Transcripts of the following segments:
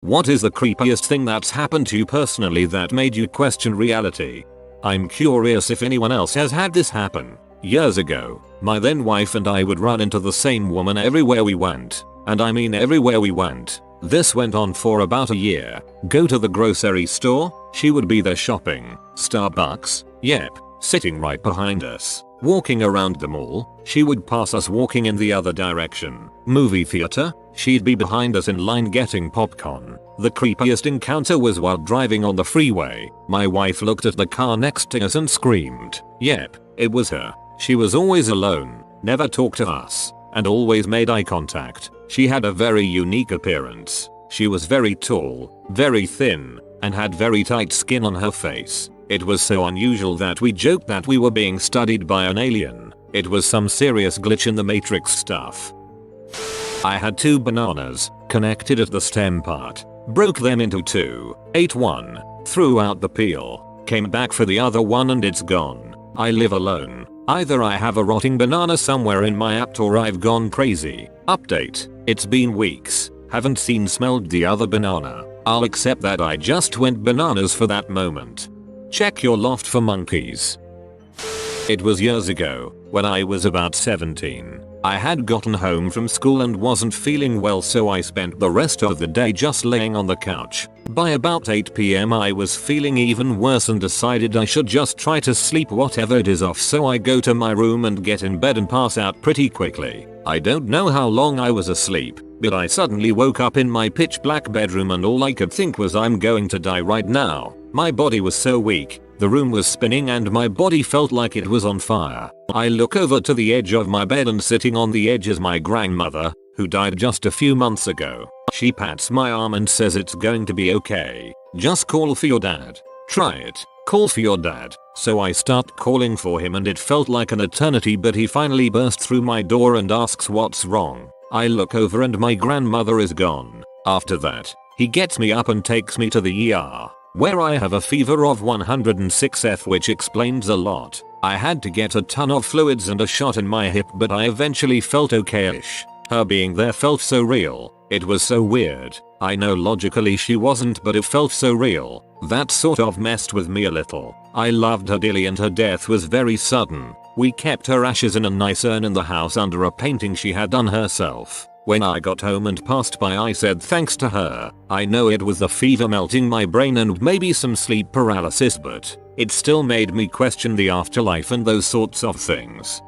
What is the creepiest thing that's happened to you personally that made you question reality? I'm curious if anyone else has had this happen. Years ago, my then wife and I would run into the same woman everywhere we went. And I mean everywhere we went. This went on for about a year. Go to the grocery store, she would be there shopping. Starbucks, yep, sitting right behind us. Walking around the mall, she would pass us walking in the other direction. Movie theater, she'd be behind us in line getting popcorn. The creepiest encounter was while driving on the freeway. My wife looked at the car next to us and screamed. Yep, it was her. She was always alone, never talked to us, and always made eye contact. She had a very unique appearance. She was very tall, very thin, and had very tight skin on her face. It was so unusual that we joked that we were being studied by an alien. It was some serious glitch in the Matrix stuff. I had 2 bananas, connected at the stem part. Broke them into 2, ate one, threw out the peel, came back for the other one and it's gone. I live alone. Either I have a rotting banana somewhere in my apt or I've gone crazy. Update. It's been weeks. Haven't smelled the other banana. I'll accept that I just went bananas for that moment. Check your loft for monkeys. It was years ago, when I was about 17. I had gotten home from school and wasn't feeling well, so I spent the rest of the day just laying on the couch. By about 8 PM I was feeling even worse and decided I should just try to sleep whatever it is off, so I go to my room and get in bed and pass out pretty quickly. I don't know how long I was asleep, but I suddenly woke up in my pitch black bedroom and all I could think was I'm going to die right now. My body was so weak, the room was spinning and my body felt like it was on fire. I look over to the edge of my bed and sitting on the edge is my grandmother, who died just a few months ago. She pats my arm and says it's going to be okay. Just call for your dad. Try it. Call for your dad. So I start calling for him and it felt like an eternity, but he finally burst through my door and asks what's wrong. I look over and my grandmother is gone. After that, he gets me up and takes me to the ER, where I have a fever of 106F, which explains a lot. I had to get a ton of fluids and a shot in my hip, but I eventually felt okay-ish. Her being there felt so real. It was so weird. I know logically she wasn't, but it felt so real. That sort of messed with me a little. I loved her dearly and her death was very sudden. We kept her ashes in a nice urn in the house under a painting she had done herself. When I got home and passed by, I said thanks to her. I know it was the fever melting my brain and maybe some sleep paralysis, but it still made me question the afterlife and those sorts of things.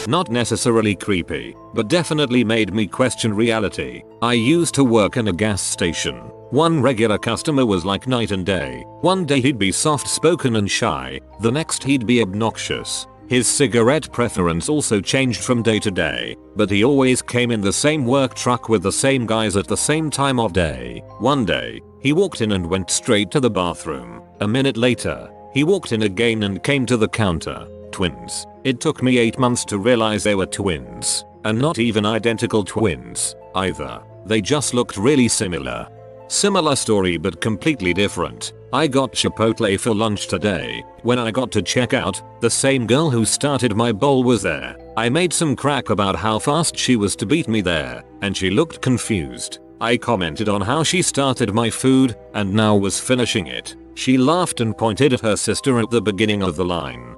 Not necessarily creepy, but definitely made me question reality. I used to work in a gas station. One regular customer was like night and day. One day he'd be soft-spoken and shy, the next he'd be obnoxious. His cigarette preference also changed from day to day, but he always came in the same work truck with the same guys at the same time of day. One day, he walked in and went straight to the bathroom. A minute later, he walked in again and came to the counter. Twins. It took me 8 months to realize they were twins. And not even identical twins, either. They just looked really similar. Similar story but completely different. I got Chipotle for lunch today. When I got to check out, the same girl who started my bowl was there. I made some crack about how fast she was to beat me there, and she looked confused. I commented on how she started my food and now was finishing it. She laughed and pointed at her sister at the beginning of the line.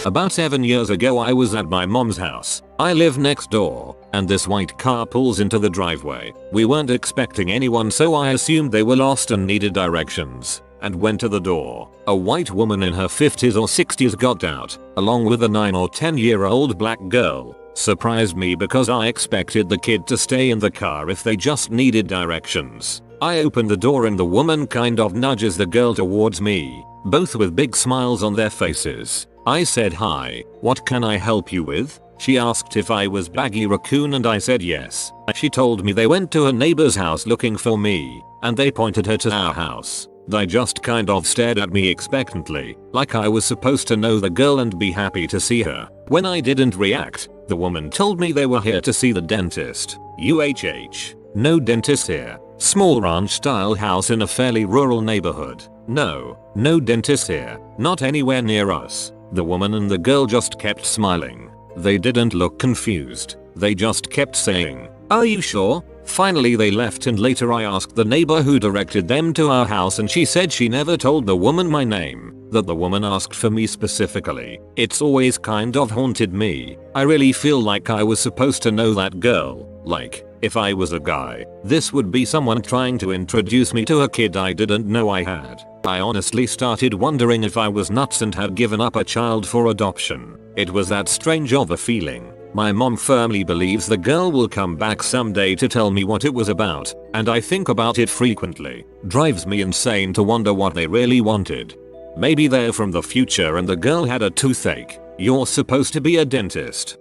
About 7 years ago I was at my mom's house. I live next door, and this white car pulls into the driveway. We weren't expecting anyone, so I assumed they were lost and needed directions, and went to the door. A white woman in her 50s or 60s got out, along with a 9 or 10-year-old black girl. Surprised me because I expected the kid to stay in the car if they just needed directions. I opened the door and the woman kind of nudges the girl towards me, both with big smiles on their faces. I said hi, what can I help you with? She asked if I was Baggy Raccoon and I said yes. She told me they went to a neighbor's house looking for me, and they pointed her to our house. They just kind of stared at me expectantly, like I was supposed to know the girl and be happy to see her. When I didn't react, the woman told me they were here to see the dentist. UHH. No dentist here. Small ranch style house in a fairly rural neighborhood. No dentist here. Not anywhere near us. The woman and the girl just kept smiling. They didn't look confused. They just kept saying, Are you sure? Finally they left, and later I asked the neighbor who directed them to our house, and she said she never told the woman my name, that the woman asked for me specifically. It's always kind of haunted me. I really feel like I was supposed to know that girl. Like, if I was a guy, this would be someone trying to introduce me to a kid I didn't know I had. I honestly started wondering if I was nuts and had given up a child for adoption. It was that strange of a feeling. My mom firmly believes the girl will come back someday to tell me what it was about, and I think about it frequently. Drives me insane to wonder what they really wanted. Maybe they're from the future and the girl had a toothache. You're supposed to be a dentist.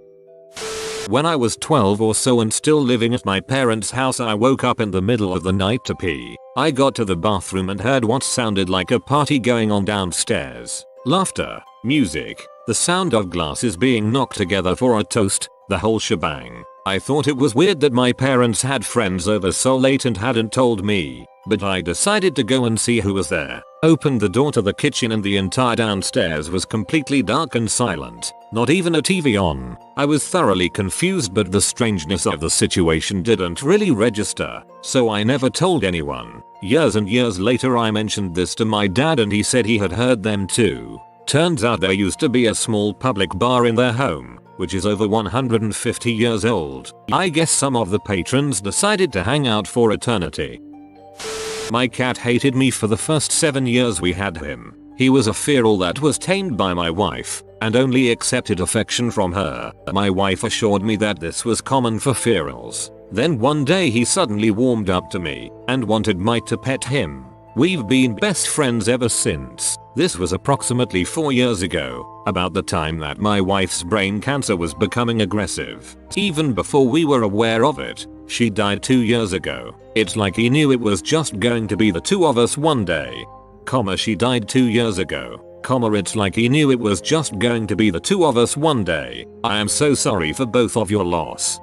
When I was 12 or so and still living at my parents' house, I woke up in the middle of the night to pee. I got to the bathroom and heard what sounded like a party going on downstairs. Laughter, music, the sound of glasses being knocked together for a toast, the whole shebang. I thought it was weird that my parents had friends over so late and hadn't told me, but I decided to go and see who was there. Opened the door to the kitchen and the entire downstairs was completely dark and silent. Not even a TV on. I was thoroughly confused, but the strangeness of the situation didn't really register, so I never told anyone. Years and years later I mentioned this to my dad and he said he had heard them too. Turns out there used to be a small public bar in their home, which is over 150 years old. I guess some of the patrons decided to hang out for eternity. My cat hated me for the first 7 years we had him. He was a feral that was tamed by my wife, and only accepted affection from her. My wife assured me that this was common for ferals. Then one day he suddenly warmed up to me, and wanted me to pet him. We've been best friends ever since. This was approximately 4 years ago, about the time that my wife's brain cancer was becoming aggressive. Even before we were aware of it, she died 2 years ago. It's like he knew it was just going to be the two of us one day. She died 2 years ago. It's like he knew it was just going to be the two of us one day. I am so sorry for both of your loss.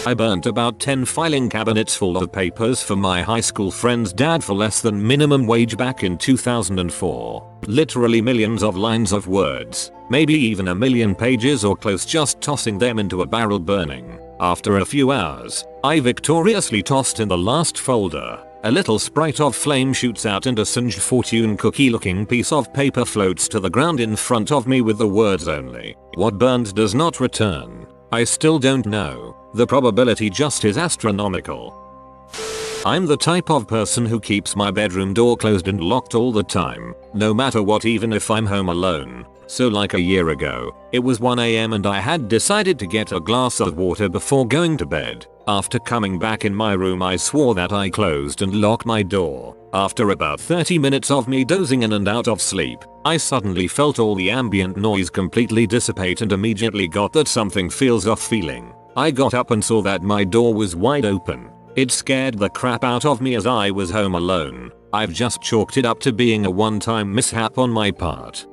I burnt about 10 filing cabinets full of papers for my high school friend's dad for less than minimum wage back in 2004. Literally millions of lines of words, maybe even 1 million pages or close, just tossing them into a barrel burning. After a few hours, I victoriously tossed in the last folder. A little sprite of flame shoots out and a singed fortune cookie looking piece of paper floats to the ground in front of me with the words only. What burned does not return. I still don't know. The probability just is astronomical. I'm the type of person who keeps my bedroom door closed and locked all the time, no matter what, even if I'm home alone. So like a year ago, it was 1 AM and I had decided to get a glass of water before going to bed. After coming back in my room I swore that I closed and locked my door. After about 30 minutes of me dozing in and out of sleep, I suddenly felt all the ambient noise completely dissipate and immediately got that something feels off feeling. I got up and saw that my door was wide open. It scared the crap out of me as I was home alone. I've just chalked it up to being a one-time mishap on my part.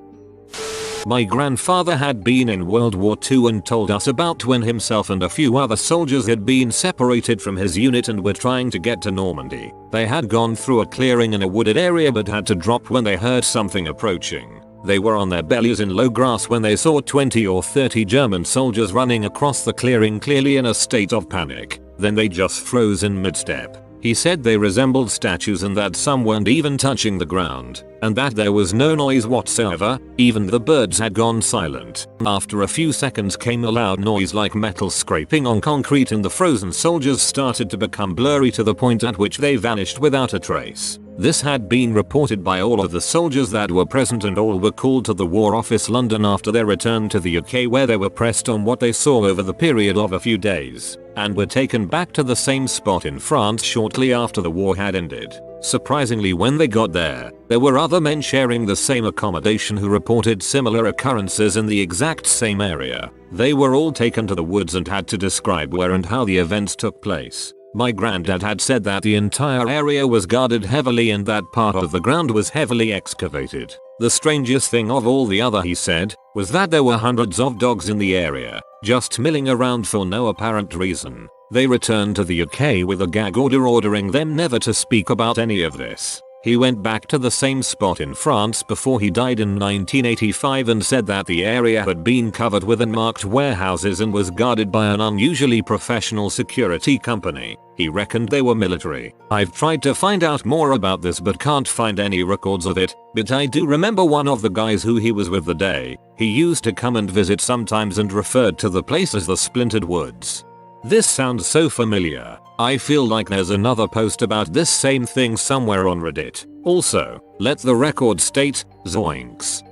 My grandfather had been in World War II and told us about when himself and a few other soldiers had been separated from his unit and were trying to get to Normandy. They had gone through a clearing in a wooded area but had to drop when they heard something approaching. They were on their bellies in low grass when they saw 20 or 30 German soldiers running across the clearing, clearly in a state of panic. Then they just froze in mid-step. He said they resembled statues and that some weren't even touching the ground, and that there was no noise whatsoever, even the birds had gone silent. After a few seconds came a loud noise like metal scraping on concrete and the frozen soldiers started to become blurry to the point at which they vanished without a trace. This had been reported by all of the soldiers that were present and all were called to the War Office London after their return to the UK, where they were pressed on what they saw over the period of a few days, and were taken back to the same spot in France shortly after the war had ended. Surprisingly, when they got there were other men sharing the same accommodation who reported similar occurrences in the exact same area. They were all taken to the woods and had to describe where and how the events took place. My granddad had said that the entire area was guarded heavily and that part of the ground was heavily excavated. The strangest thing of all, the other, he said, was that there were hundreds of dogs in the area, just milling around for no apparent reason. They returned to the UK with a gag order ordering them never to speak about any of this. He went back to the same spot in France before he died in 1985 and said that the area had been covered with unmarked warehouses and was guarded by an unusually professional security company. He reckoned they were military. I've tried to find out more about this but can't find any records of it, but I do remember one of the guys who he was with the day he used to come and visit sometimes and referred to the place as the Splintered Woods. This sounds so familiar. I feel like there's another post about this same thing somewhere on Reddit. Also, let the record state, zoinks.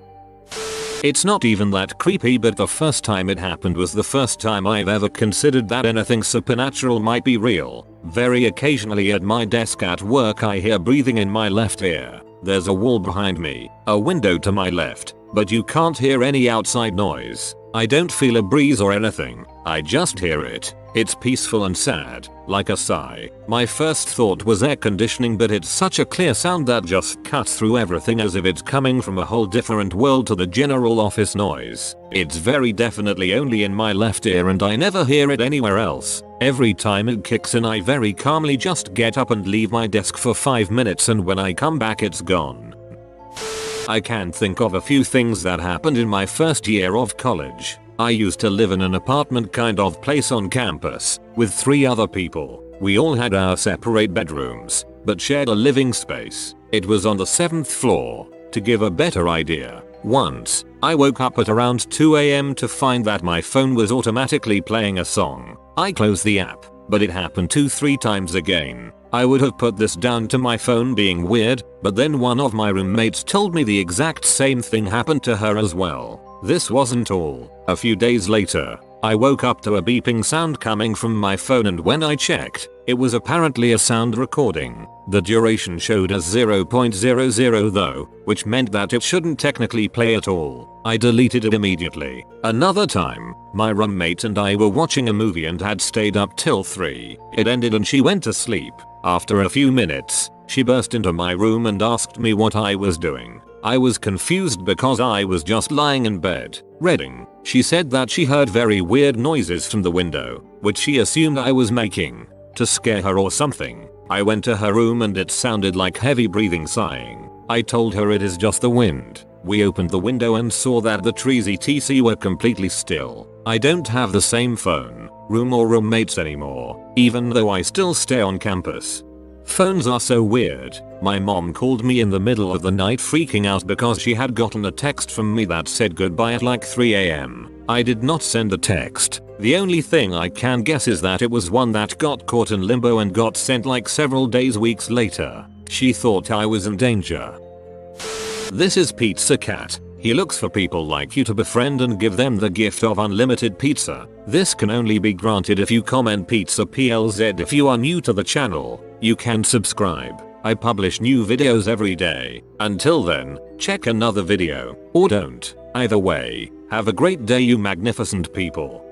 It's not even that creepy, but the first time it happened was the first time I've ever considered that anything supernatural might be real. Very occasionally at my desk at work I hear breathing in my left ear. There's a wall behind me, a window to my left, but you can't hear any outside noise. I don't feel a breeze or anything, I just hear it. It's peaceful and sad, like a sigh. My first thought was air conditioning, but it's such a clear sound that just cuts through everything as if it's coming from a whole different world to the general office noise. It's very definitely only in my left ear and I never hear it anywhere else. Every time it kicks in I very calmly just get up and leave my desk for 5 minutes, and when I come back it's gone. I can think of a few things that happened in my first year of college. I used to live in an apartment kind of place on campus with 3 other people. We all had our separate bedrooms, but shared a living space. It was on the 7th floor. To give a better idea, once, I woke up at around 2 AM to find that my phone was automatically playing a song. I closed the app, but it happened 2-3 times again. I would have put this down to my phone being weird, but then one of my roommates told me the exact same thing happened to her as well. This wasn't all. A few days later, I woke up to a beeping sound coming from my phone, and when I checked, it was apparently a sound recording. The duration showed as 0.00 though, which meant that it shouldn't technically play at all. I deleted it immediately. Another time, my roommate and I were watching a movie and had stayed up till 3. It ended and she went to sleep. After a few minutes, she burst into my room and asked me what I was doing. I was confused because I was just lying in bed, reading. She said that she heard very weird noises from the window, which she assumed I was making to scare her or something. I went to her room and it sounded like heavy breathing, sighing. I told her it is just the wind. We opened the window and saw that the trees etc were completely still. I don't have the same phone, room or roommates anymore, even though I still stay on campus. Phones are so weird. My mom called me in the middle of the night freaking out because she had gotten a text from me that said goodbye at like 3 AM. I did not send the text. The only thing I can guess is that it was one that got caught in limbo and got sent like several days, weeks later. She thought I was in danger. This is Pizza Cat. He looks for people like you to befriend and give them the gift of unlimited pizza. This can only be granted if you comment Pizza PLZ. If you are new to the channel, you can subscribe. I publish new videos every day. Until then, check another video, or don't. Either way, have a great day you magnificent people.